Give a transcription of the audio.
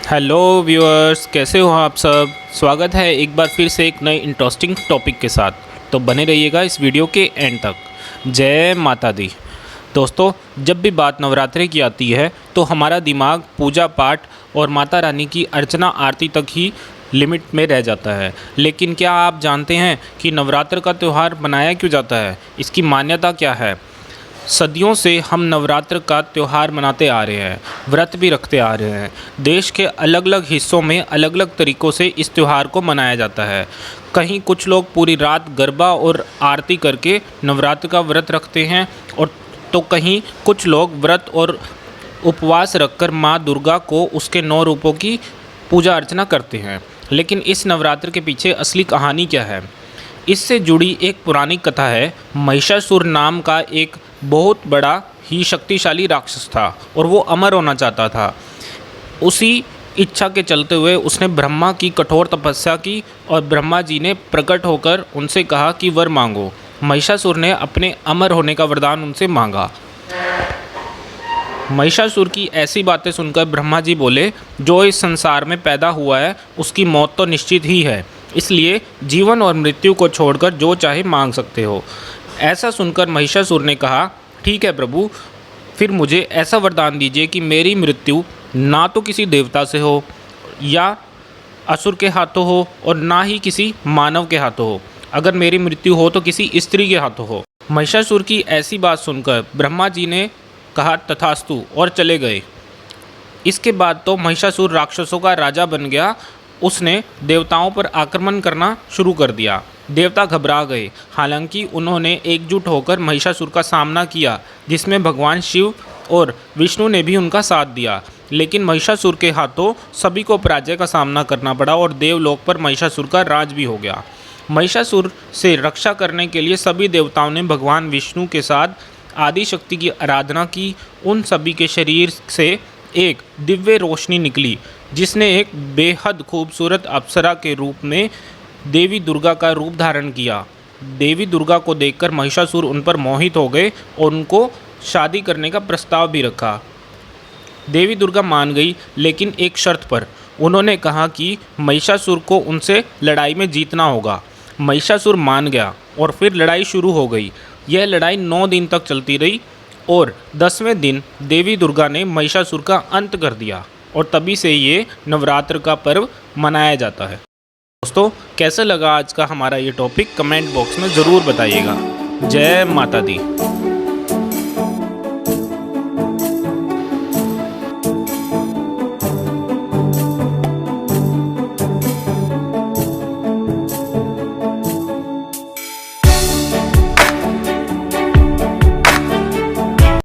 Hello viewers, कैसे हो आप सब। स्वागत है एक बार फिर से एक नए इंटरेस्टिंग टॉपिक के साथ। तो बने रहिएगा इस वीडियो के एंड तक। जय माता दी। दोस्तों, जब भी बात नवरात्रि की आती है तो हमारा दिमाग पूजा पाठ और माता रानी की अर्चना आरती तक ही लिमिट में रह जाता है। लेकिन क्या आप जानते हैं कि नवरात्र का त्यौहार मनाया क्यों जाता है, इसकी मान्यता क्या है। सदियों से हम नवरात्र का त्यौहार मनाते आ रहे हैं, व्रत भी रखते आ रहे हैं। देश के अलग अलग हिस्सों में अलग अलग तरीक़ों से इस त्यौहार को मनाया जाता है। कहीं कुछ लोग पूरी रात गरबा और आरती करके नवरात्र का व्रत रखते हैं, और तो कहीं कुछ लोग व्रत और उपवास रखकर माँ दुर्गा को उसके 9 रूपों की पूजा अर्चना करते हैं। लेकिन इस नवरात्र के पीछे असली कहानी क्या है, इससे जुड़ी एक पुरानी कथा है। महिषासुर नाम का एक बहुत बड़ा ही शक्तिशाली राक्षस था और वो अमर होना चाहता था। उसी इच्छा के चलते हुए उसने ब्रह्मा की कठोर तपस्या की और ब्रह्मा जी ने प्रकट होकर उनसे कहा कि वर मांगो। महिषासुर ने अपने अमर होने का वरदान उनसे मांगा। महिषासुर की ऐसी बातें सुनकर ब्रह्मा जी बोले, जो इस संसार में पैदा हुआ है उसकी मौत तो निश्चित ही है, इसलिए जीवन और मृत्यु को छोड़कर जो चाहे मांग सकते हो। ऐसा सुनकर महिषासुर ने कहा, ठीक है प्रभु, फिर मुझे ऐसा वरदान दीजिए कि मेरी मृत्यु ना तो किसी देवता से हो या असुर के हाथों हो और ना ही किसी मानव के हाथों हो। अगर मेरी मृत्यु हो तो किसी स्त्री के हाथों हो। महिषासुर की ऐसी बात सुनकर ब्रह्मा जी ने कहा तथास्तु और चले गए। इसके बाद तो महिषासुर राक्षसों का राजा बन गया। उसने देवताओं पर आक्रमण करना शुरू कर दिया। देवता घबरा गए, हालांकि उन्होंने एकजुट होकर महिषासुर का सामना किया, जिसमें भगवान शिव और विष्णु ने भी उनका साथ दिया। लेकिन महिषासुर के हाथों सभी को पराजय का सामना करना पड़ा और देवलोक पर महिषासुर का राज भी हो गया। महिषासुर से रक्षा करने के लिए सभी देवताओं ने भगवान विष्णु के साथ आदि शक्ति की आराधना की। उन सभी के शरीर से एक दिव्य रोशनी निकली, जिसने एक बेहद खूबसूरत अप्सरा के रूप में देवी दुर्गा का रूप धारण किया। देवी दुर्गा को देखकर महिषासुर उन पर मोहित हो गए और उनको शादी करने का प्रस्ताव भी रखा। देवी दुर्गा मान गई, लेकिन एक शर्त पर। उन्होंने कहा कि महिषासुर को उनसे लड़ाई में जीतना होगा। महिषासुर मान गया और फिर लड़ाई शुरू हो गई। यह लड़ाई 9 दिन तक चलती रही और 10वें दिन देवी दुर्गा ने महिषासुर का अंत कर दिया, और तभी से ये नवरात्र का पर्व मनाया जाता है। दोस्तों, कैसा लगा आज का हमारा ये टॉपिक, कमेंट बॉक्स में ज़रूर बताइएगा। जय माता दी।